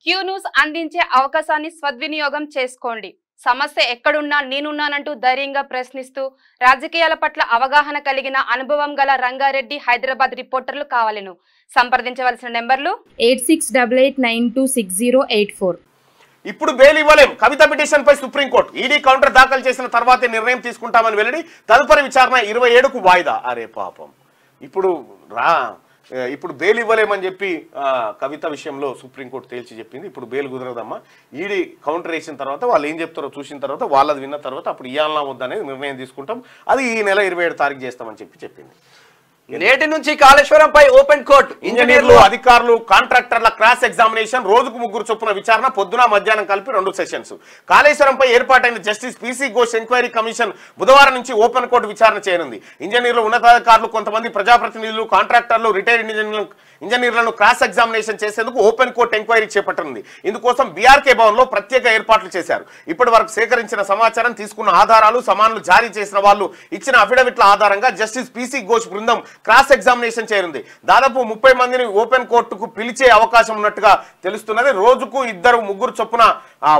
Q news అందించే అవకాశాన్ని సద్వినియోగం చేసుకోండి. సమస్య ఎక్కడున్నా నేనున్నానంటూ ధైర్యంగా ప్రశ్నిస్తూ రాజకీయాల పట్ల అవగాహన కలిగిన అనుభవం గల రంగారెడ్డి హైదరాబాద్ రిపోర్టర్లు కావాలను సంప్రదించవలసిన నెంబర్లు 8688926084. ఇప్పుడు బెయిల్ ఇవ్వలేం. కవిత పిటిషన్ పై సుప్రీంకోర్టు ఈడీ కౌంటర్ దాఖలు చేసిన తర్వాతే నిర్ణయం తీసుకుంటామని వెల్లడి. తదుపరి విచారణ 27కు వాయిదా. అరే పాపం, ఇప్పుడు బెయిల్ ఇవ్వలేమని చెప్పి కవిత విషయంలో సుప్రీంకోర్టు తేల్చి చెప్పింది. ఇప్పుడు బెయిల్ కుదరదమ్మా. ఈడీ కౌంటర్ వేసిన తర్వాత వాళ్ళు ఏం చెప్తారో చూసిన తర్వాత వాళ్ళది విన్న తర్వాత అప్పుడు ఇవ్వాలన్నా వద్దనేది నిర్ణయం తీసుకుంటాం. అది ఈ నెల 27 తారీఖు చేస్తామని చెప్పింది. నేటి నుంచి కాళేశ్వరంపై ఓపెన్ కోర్టు. ఇంజనీర్లు, అధికారులు, కాంట్రాక్టర్ల క్రాస్ ఎగ్జామినేషన్, రోజుకు 3 చొప్పున విచారణ, పొద్దున మధ్యాహ్నం కలిపి 2 సెషన్స్. కాళేశ్వరంపై ఏర్పాటైన justice PC Ghosh enquiry commission బుధవారం నుంచి ఓపెన్ కోర్టు విచారణ చేయనుంది. ఇంజనీర్లు, ఉన్నతాధికారులు, కొంతమంది ప్రజాప్రతినిధులు, కాంట్రాక్టర్లు, రిటైర్డ్ ఇంజనీర్లను క్రాస్ ఎగ్జామినేషన్ చేసేందుకు ఓపెన్ కోర్టు ఎంక్వైరీ చేపట్టనుంది. ఇందుకోసం బీఆర్కే భవన్లో ప్రత్యేక ఏర్పాట్లు చేశారు. ఇప్పటి వరకు సేకరించిన సమాచారం, తీసుకున్న ఆధారాలు, సమాన్లు జారీ చేసిన వాళ్ళు ఇచ్చిన అఫిడవిట్ల ఆధారంగా జస్టిస్ పీసీ ఘోష్ బృందం క్రాస్ ఎగ్జామినేషన్ చేయనుంది. దాదాపు 30 మందిని ఓపెన్ కోర్టుకు పిలిచే అవకాశం ఉన్నట్టుగా తెలుస్తున్నది. రోజుకు 2-3 చొప్పున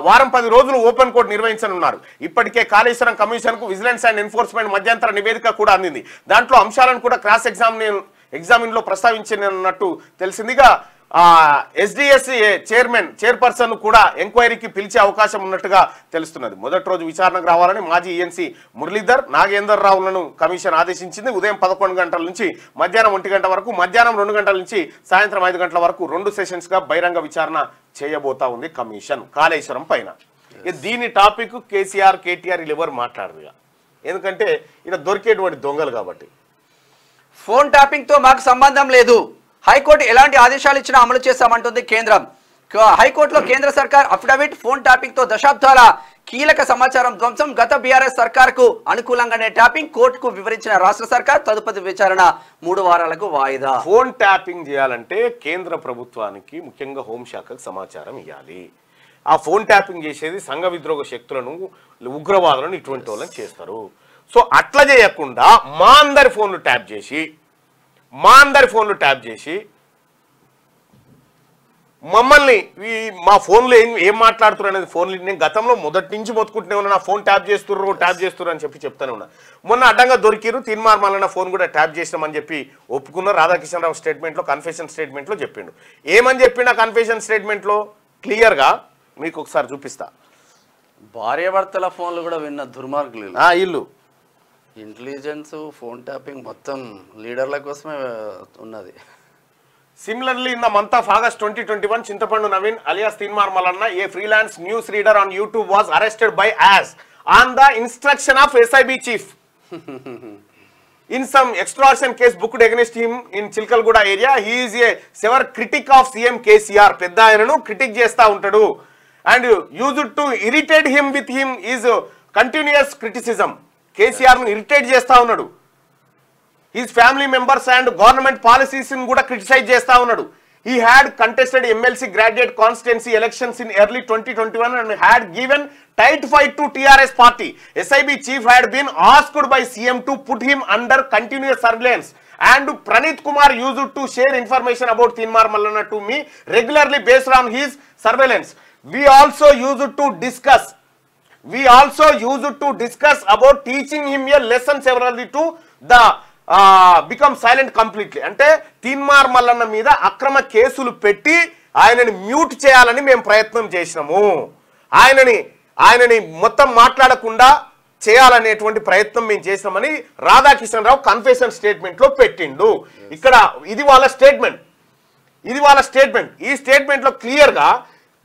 వారం 10 రోజులు ఓపెన్ కోర్టు నిర్వహించనున్నారు. ఇప్పటికే కాళేశ్వరం కమిషన్ కు విజిలెన్స్ అండ్ ఎన్ఫోర్స్మెంట్ మధ్యంతర నివేదిక కూడా అందింది. దాంట్లో అంశాలను కూడా క్రాస్ ఎగ్జామిన్ లో ప్రస్తావించినట్టు తెలిసిందిగా ఎస్డిఎస్సి చైర్పర్సన్ కూడా ఎంక్వైరీకి పిలిచే అవకాశం ఉన్నట్టుగా తెలుస్తున్నది. మొదటి రోజు విచారణకు రావాలని మాజీ ఈఎన్సీ మురళీధర్, నాగేందర్ రావులను కమిషన్ ఆదేశించింది. ఉదయం 11 గంటల నుంచి మధ్యాహ్నం 1 గంట వరకు, మధ్యాహ్నం 2 గంటల నుంచి సాయంత్రం 5 గంటల వరకు 2 సెషన్స్ గా బహిరంగ విచారణ చేయబోతా ఉంది కమిషన్ కాళేశ్వరం పైన. దీని టాపిక్ కేసీఆర్, కేటీఆర్ ఎవరు మాట్లాడరు, ఎందుకంటే ఇక్కడ దొరికేటువంటి దొంగలు కాబట్టి. ఫోన్ ట్యాపింగ్ తో మాకు సంబంధం లేదు, హైకోర్టు ఎలాంటి ఆదేశాలు ఇచ్చినా అమలు చేస్తామంటుంది కేంద్రం. హైకోర్టులో కేంద్ర సర్కార్ అఫిడవిట్. ఫోన్ ట్యాపింగ్ తో దశాబ్దాల కీలక సమాచారం ధ్వంసం. గత బీఆర్ఎస్ సర్కార్ కు అనుకూలంగానే ట్యాపింగ్. కోర్టుకు వివరించిన రాష్ట్ర సర్కార్. తదుపరి విచారణ 3 వారాలకు వాయిదా. ఫోన్ ట్యాపింగ్ చేయాలంటే కేంద్ర ప్రభుత్వానికి, ముఖ్యంగా హోంశాఖకు సమాచారం ఇవ్వాలి. ఆ ఫోన్ ట్యాపింగ్ చేసేది సంఘ విద్రోహ శక్తులను, ఉగ్రవాదులను, ఇటువంటి వాళ్ళని చేస్తారు. సో అట్లా చేయకుండా మా అందరి ఫోన్లు ట్యాప్ చేసి మమ్మల్ని మా ఫోన్లో ఏం మాట్లాడుతున్నారు అనేది ఫోన్లు నేను గతంలో మొదటి నుంచి మొత్తుకుంటూనే ఉన్నా. నా ఫోన్ ట్యాప్ చేస్తుర్రు అని చెప్తానే ఉన్నా. మొన్న అడ్డంగా దొరికిరు, తీన్మార్ మల్లన్న ఫోన్ కూడా ట్యాప్ చేసినామని చెప్పి ఒప్పుకున్నారు. రాధాకిషన్ రావు స్టేట్మెంట్లో, కన్ఫెషన్ స్టేట్మెంట్లో చెప్పిండు. ఏమని చెప్పిండు ఆ కన్ఫెషన్ స్టేట్మెంట్లో క్లియర్గా మీకు ఒకసారి చూపిస్తా. భార్యాభర్తల ఫోన్లు కూడా విన్న దుర్మార్గులు ఇల్లు. ఇంటెలిజెన్స్, ఫోన్ ట్యాపింగ్ మొత్తం లీడర్ల కోసమే ఉన్నది. Similarly, in the month of August 2021, Chintapandu Naveen alias Tinmar Malanna, a freelance news reader on YouTube, was arrested by AS on the instruction of SIB chief. In some extortion case booked against him in Chilkalguda area, he is a severe critic of CM KCR. Pedda ayinanu critic chesta untadu and used to irritate him with him is continuous criticism. KCR nu irritate chesta unnadu. His family members and government policies in kuda criticize chesta unnadu. He had contested MLC graduate constituency elections in early 2021 and had given tight fight to TRS party. SIB chief had been asked by CM to put him under continuous surveillance and Pranit Kumar used to share information about Tinmar Malanna to me regularly based on his surveillance. We also used to discuss about teaching him a lesson severally to the become silent completely. అంటే తీన్మార్ మల్లన్న మీద అక్రమ కేసులు పెట్టి ఆయనని mute చేయాలని మేము ప్రయత్నం చేసినాము. ఆయనని మొత్తం మాట్లాడకుండా చేయాలనేటువంటి ప్రయత్నం మేము చేసినామని రాధాకిషన్ రావు కన్ఫెషన్ స్టేట్మెంట్ లో పెట్టిండు. ఇక్కడ ఇది వాళ్ళ స్టేట్మెంట్. ఈ స్టేట్మెంట్ లో క్లియర్ గా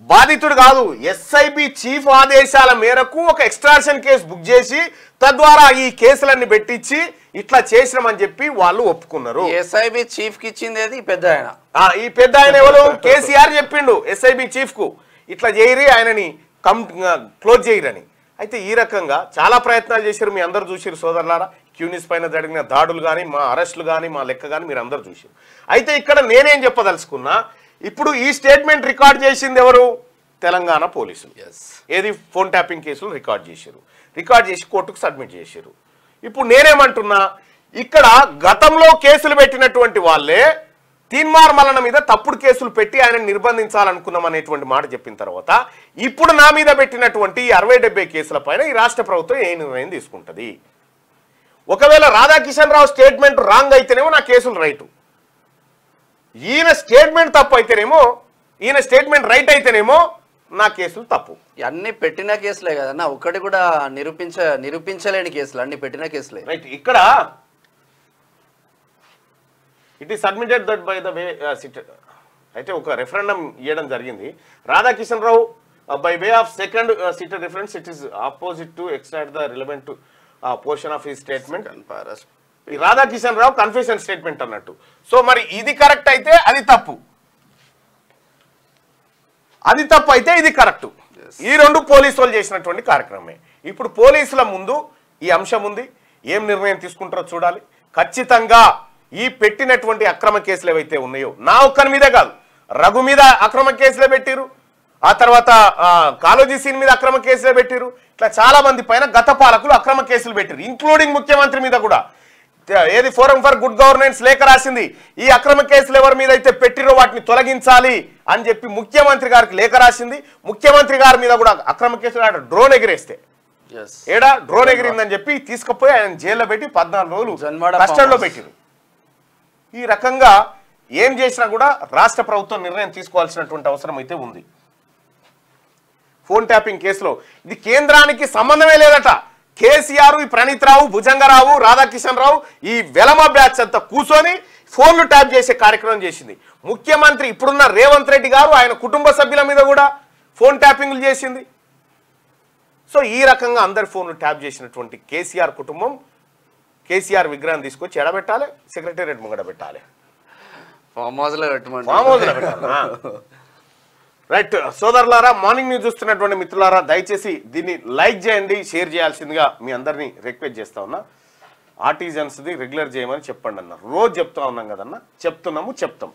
బాధితుడు కాదు, SIB చీఫ్ ఆదేశాల మేరకు ఒక ఎక్స్ట్రాక్షన్ కేసు బుక్ చేసి తద్వారా ఈ కేసులన్నీ పెట్టించి ఇట్లా చేసినామని చెప్పి వాళ్ళు ఒప్పుకున్నారు. SIB చీఫ్ కి ఇచ్చింది ఈ పెద్ద ఆయన ఎవరు? కేసీఆర్ చెప్పిండు SIB చీఫ్ కు ఇట్లా చేయరి, ఆయనని క్లోజ్ చేయరని. అయితే ఈ రకంగా చాలా ప్రయత్నాలు చేశారు. మీ అందరు చూసారు సోదరులారా. క్యూనిస్ పైన జరిగిన దాడులు కానీ, మా అరెస్టులు కానీ, మా లెక్క కానీ మీరు అందరు చూసారు. అయితే ఇక్కడ నేనేం చెప్పదలుచుకున్నా, ఇప్పుడు ఈ స్టేట్మెంట్ రికార్డ్ చేసింది ఎవరు? తెలంగాణ పోలీసులు. ఏది ఫోన్ ట్యాపింగ్ కేసులు రికార్డ్ చేసి కోర్టుకు సబ్మిట్ చేశారు. ఇప్పుడు నేనేమంటున్నా, ఇక్కడ గతంలో కేసులు పెట్టినటువంటి వాళ్ళే తీన్మార్ మల్లన మీద తప్పుడు కేసులు పెట్టి ఆయన నిర్బంధించాలనుకున్నాం అనేటువంటి మాట చెప్పిన తర్వాత ఇప్పుడు నా మీద పెట్టినటువంటి 60-70 కేసుల పైన ఈ రాష్ట్ర ప్రభుత్వం ఏ నిర్ణయం తీసుకుంటుంది? ఒకవేళ రాధాకిషన్ రావు స్టేట్మెంట్ రాంగ్ అయితేనేమో నా కేసులు రైటు, ఈయన స్టేట్మెంట్ తప్పు అయితేనేమో, ఈయన స్టేట్మెంట్ రైట్ అయితేనేమో నా కేసులు తప్పు. అన్ని పెట్టిన కేసులే కదన్నా, ఒక్కటి కూడా నిరూపించలేని కేసులు, అన్ని పెట్టిన కేసులే. రైట్. ఇక్కడ it is submitted that by the way cited. అయితే ఒక రెఫరెండం ఇవ్వడం జరిగింది. Radhakishan Rao by way of second cited reference it is opposite to extract the relevant portion of his statement. Radhakishan Rao confession statement అన్నట్టు. సో మరి ఇది కరెక్ట్ అయితే అది తప్పు, అది తప్పు అయితే ఇది కరెక్ట్. ఈ రెండు పోలీసు వాళ్ళు చేసినటువంటి కార్యక్రమమే. ఇప్పుడు పోలీసుల ముందు ఈ అంశం ఉంది, ఏం నిర్ణయం తీసుకుంటారో చూడాలి. ఖచ్చితంగా ఈ పెట్టినటువంటి అక్రమ కేసులు ఏవైతే ఉన్నాయో, నా ఒక్కరి మీదే కాదు, రఘు మీద అక్రమ కేసులే పెట్టిరు, ఆ తర్వాత కాళోజీ సీన్ మీద అక్రమ కేసులే పెట్టిరు, ఇట్లా చాలా మంది పైన గత పాలకులు అక్రమ కేసులు పెట్టిరు, ఇంక్లూడింగ్ ముఖ్యమంత్రి మీద కూడా. ఏది ఫోరం ఫర్ గుడ్ గవర్నెన్స్ లేఖ రాసింది, ఈ అక్రమ కేసులు ఎవరి మీద అయితే పెట్టిరో వాటిని తొలగించాలి అని చెప్పి ముఖ్యమంత్రి గారికి లేఖ రాసింది. ముఖ్యమంత్రి గారి మీద కూడా అక్రమ కేసులు డ్రోన్ ఎగిరేస్తే ఏడా డ్రోన్ ఎగిరిందని చెప్పి తీసుకుపోయి ఆయన జైల్లో పెట్టి 14 రోజులు కస్టడీలో పెట్టిరు. ఈ రకంగా ఏం చేసినా కూడా రాష్ట్ర ప్రభుత్వం నిర్ణయం తీసుకోవాల్సినటువంటి అవసరం అయితే ఉంది. ఫోన్ ట్యాపింగ్ కేసులో ఇది కేంద్రానికి సంబంధమే లేదట. కేసీఆర్, ఈ ప్రణీత్ రావు, భుజంగరావు, రాధాకిషన్ రావు, ఈ వెలమ బ్యాచ్ అంతా కూర్చొని ఫోన్లు ట్యాప్ చేసే కార్యక్రమం చేసింది. ముఖ్యమంత్రి ఇప్పుడున్న రేవంత్ రెడ్డి గారు ఆయన కుటుంబ సభ్యుల మీద కూడా ఫోన్ ట్యాపింగ్లు చేసింది. సో ఈ రకంగా అందరి ఫోన్లు ట్యాప్ చేసినటువంటి కేసీఆర్ కుటుంబం కేసీఆర్ విగ్రహం తీసుకొచ్చి ఎడబెట్టాలి, సెక్రటేరియట్ ముంగడ పెట్టాలి, ఫామ్ హౌస్లో పెట్టమండి. రైట్ సోదరులారా, మార్నింగ్ న్యూస్ చూస్తున్నటువంటి మిత్రులారా, దయచేసి దీన్ని లైక్ చేయండి, షేర్ చేయాల్సిందిగా మీ అందరినీ రిక్వెస్ట్ చేస్తా ఉన్నా. ఆర్టిజన్స్ది రెగ్యులర్ చేయమని చెప్పండి అన్నారు. రోజు చెప్తా ఉన్నాం కదన్నా, చెప్తాం.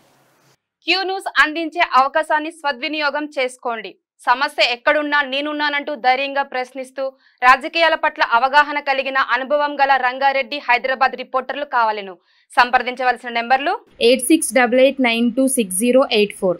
క్యూ న్యూస్ అందించే అవకాశాన్ని సద్వినియోగం చేసుకోండి. సమస్య ఎక్కడున్నా నేనున్నానంటూ ధైర్యంగా ప్రశ్నిస్తూ రాజకీయాల పట్ల అవగాహన కలిగిన అనుభవం గల రంగారెడ్డి హైదరాబాద్ రిపోర్టర్లు కావాలను సంప్రదించవలసిన నెంబర్లు 8688926084.